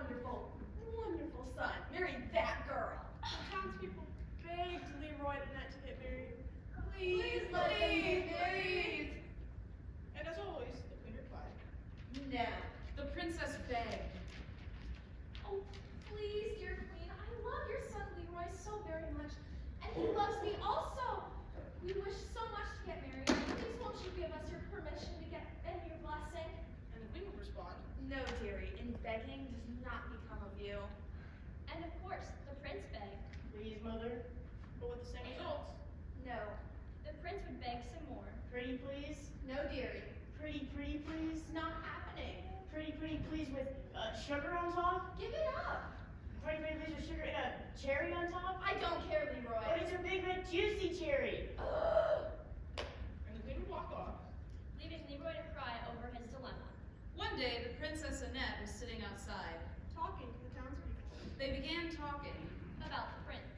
wonderful, wonderful son. Marry that girl. The townspeople begged Leroy and Annette to get married. Please let them get married. And as always, the queen replied, No. The princess begged. Oh, please, dear queen, I love your son Leroy so very much, and he loves me also. We wish so much to get married. Please won't you give us your permission to get and your blessing? and the queen would respond, No, dearie, and begging does not become of you. And of course, the prince begged. please, mother, but with the same results. No. The prince would beg some more. Pretty, please. No, dearie. Pretty, please. It's not happening. Pretty, please, with sugar on top. Give it up. Pretty, please, with sugar and a cherry on top. I don't care, Leroy. But it's a big, red, juicy cherry. Ugh. And the queen would walk off. Leaving Leroy to cry over his dilemma. One day, the Princess Annette was sitting outside. Talking to the townspeople. They began talking. About the prince.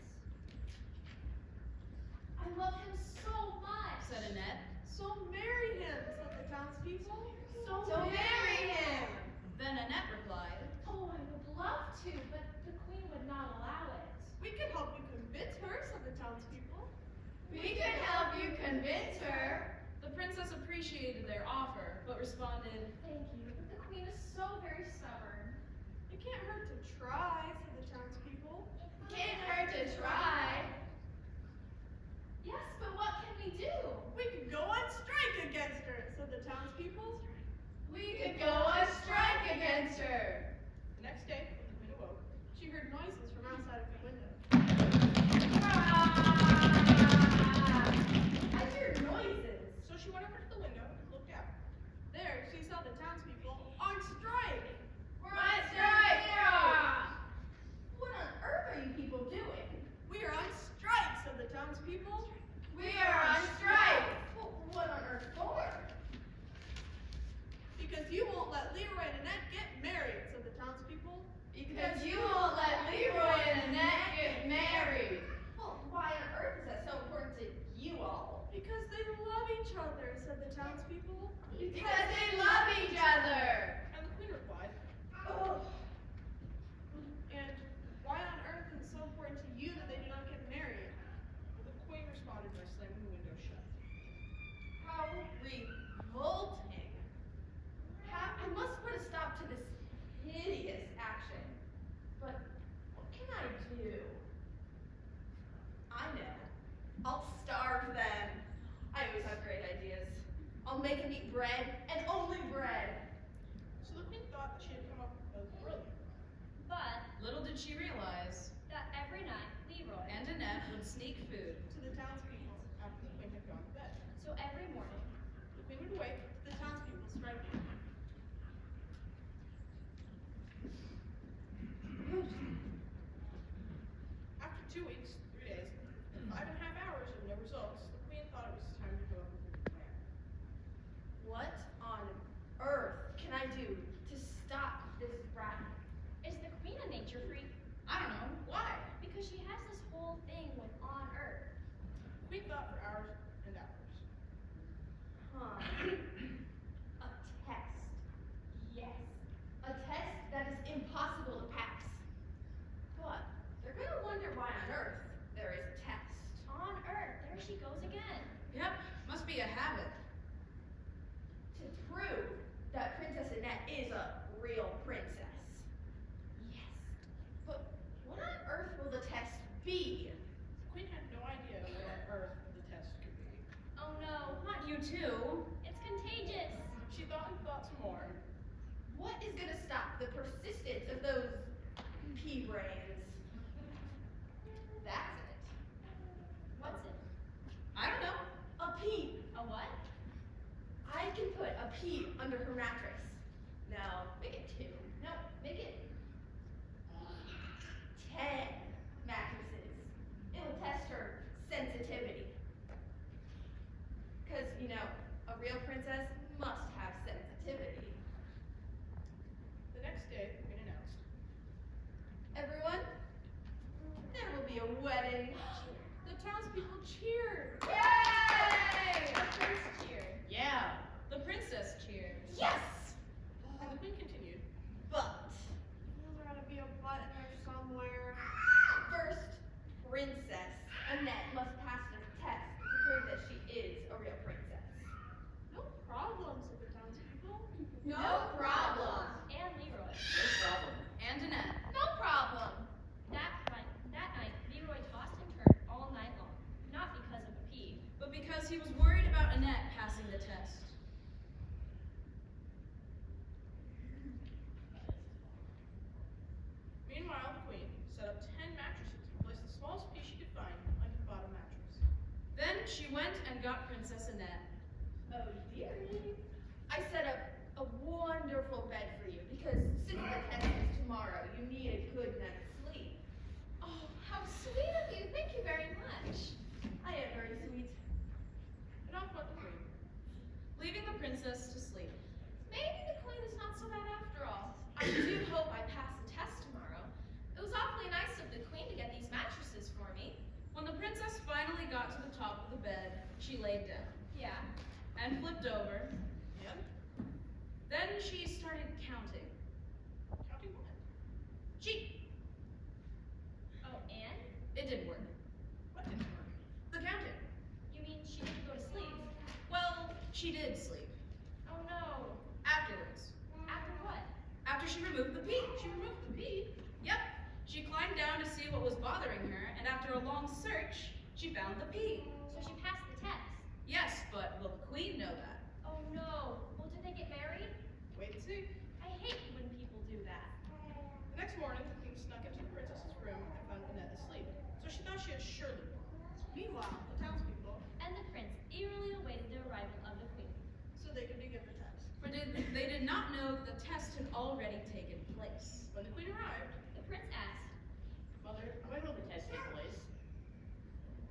I love him so much. Said Annette. So marry him, said the townspeople. So marry him. Then Annette replied. Oh, I would love to, but the queen would not allow it. We can help you convince her, said the townspeople. We can help you convince her. The princess appreciated their offer, but responded, Thank you, but the queen is so very stubborn. It can't hurt to try, said the townspeople. Can't hurt to try. Yes, but what can we do? We could go on strike against her, said the townspeople. We could go on strike against her. The next day, when the queen awoke, she heard noises from outside of the window. I hear noises. So she went over to the window and looked out. There, she saw the townspeople on strike. We're on strike. What on earth are you people doing? We are on strike, said the townspeople. We are on strike. What on earth for? Because you won't let Leroy and Annette get married, said the townspeople. Because you won't let Leroy and Annette get married. Well, why on earth is that so important to you all? Because they love each other, said the townspeople. Because they love each other. And the queen replied, Oh. and why on earth is it so important to you that they do not get married? Well, the queen responded by slamming the window shut. How revolting. I must put a stop to this hideous action. But what can I do? I know. I'll starve them. I always have great ideas. I'll make them eat bread and only bread. So the queen thought that she had come up with a brilliant. But Little did she realize, that every night, Leroy, and Annette would sneak food. To the townspeople after the queen had gone to bed. so every morning, The queen would wake the townspeople striking. After 2 weeks, 3 days, and 5.5 hours of no results, the queen thought it was time to go up with her plan. What on earth can I do to stop this rat? is the queen a nature freak? I don't know, why? Because she has this whole thing with on earth. The queen thought for hours and hours. Huh. A test. Yes. A test that is impossible to pass. But they're gonna wonder why on earth there is a test. On earth, there she goes again. Yep, must be a habit. To prove that Princess Annette is a real princess. Yes. But what on earth will the test be? The queen had no idea what on earth the test could be. Oh no, Not you too. it's contagious. She thought and thought some more. What is gonna stop the persistence of those pea brains? That's it. What's it? I don't know. A pea. A what? I can put a pea under her mattress. No, make it 2. No, make it 10 mattresses. It will test her sensitivity. Because, you know, a real princess must have sensitivity. The next day, the queen announced, Everyone, there will be a wedding. the townspeople cheered. Yay! The prince cheered. Yeah, the princess cheered. she went and got Princess Annette. Oh, dearie. I set up a wonderful bed for you because since the test is tomorrow, you need a good night's sleep. Oh, how sweet of you. Thank you very much. I am very sweet. And off went the queen. Leaving the princess to sleep. Maybe the queen is not so bad after all. I do hope I pass the test tomorrow. It was awfully nice of the queen to get these mattresses for me. When the princess finally got to the top of the bed, she laid down Yeah. and flipped over. Yep. Then she started counting. Counting what? She, Oh, and? it didn't work. What didn't work? The counting. You mean she didn't go to sleep? Well, she did sleep. Oh no. Afterwards. After what? After she removed the pea. She removed the pea. Yep. She climbed down to see what was bothering her, and after a long search, she found the pea. So she passed the test. Yes, but will the queen know that? Oh no. Well, did they get married? Wait and see. I hate when people do that. The next morning, the queen snuck into the princess's room and found Annette asleep. So she thought she had surely won. Meanwhile, the townspeople, And the prince eagerly awaited the arrival of the queen. so they could begin the test. For they did not know that the test had already taken place. When the queen arrived, The prince asked, Mother, when will the test take place?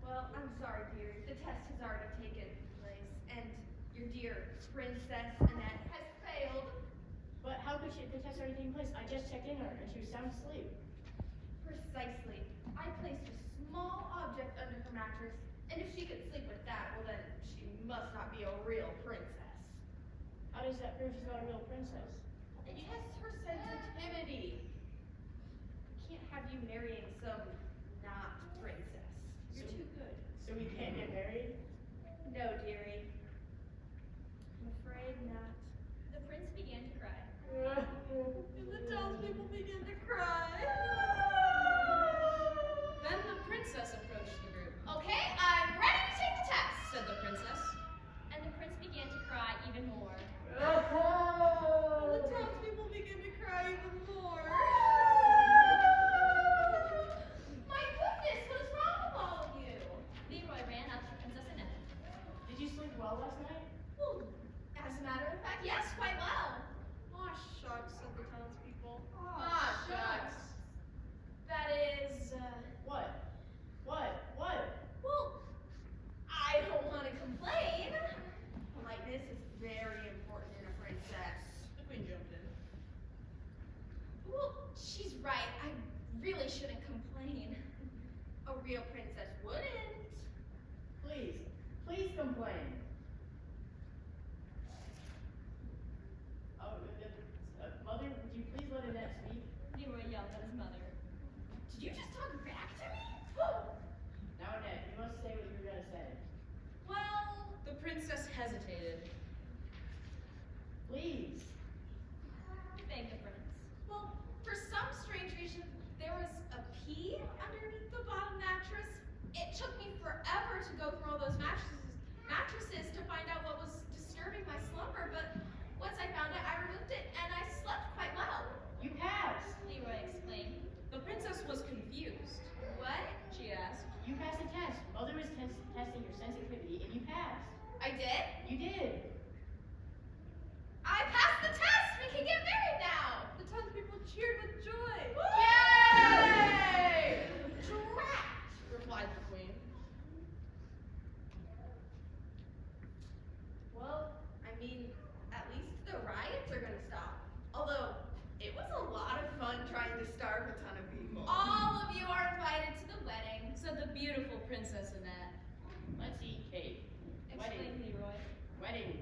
Well, I'm sorry, dearie. The test has already taken place, and your dear Princess Annette has failed. But how could the test already taken place? I just checked in on her and she was sound asleep. Precisely. I placed a small object under her mattress, and if she could sleep with that, well then she must not be a real princess. How does that prove she's not a real princess? It tests her sensitivity. Can't have you marrying some not princess. You're too good. So we can't get married? No, dearie. I'm afraid not. the prince began to cry. And the townspeople begin to cry. Then the princess approached the group. Okay, I'm ready to take the test. Said the princess. And the prince began to cry even more. The townspeople begin to cry even more. My goodness, what is wrong with all of you? Leroy ran up to Princess Annette. Did you sleep well last night? Well, as a matter of fact, yes, quite well. aw shucks, said the townspeople. Ah, shucks. That is, What? Well, I don't want to complain. Politeness is very important in a princess. The queen jumped in. Well, she's right. I really shouldn't complain. A real princess wouldn't. Please complain. Oh, Mother, would you please let Annette speak? Leroy yelled at his mother. Did you just talk back to me? Now, Annette, you must say what you were gonna say. Well, the princess hesitated. Please. Begged the prince. Well, for some strange reason, there was a pea underneath the bottom mattress. It took me forever to go through all those mattresses to find out what was disturbing my slumber, but once I found it, I removed it, and I slept quite well. You passed. Leroy explained. The princess was confused. What? She asked. You passed the test. Mother was testing your sensitivity, and you passed. I did? You did. I passed the test! We can get married now! The townspeople cheered with joy. Yay! Drat! Replied the queen. Well, I mean, at least the riots are gonna stop. Although, it was a lot of fun trying to starve a ton of people. All of you are invited to the wedding, Said the beautiful Princess Annette. Let's eat cake. explained Leroy. Wedding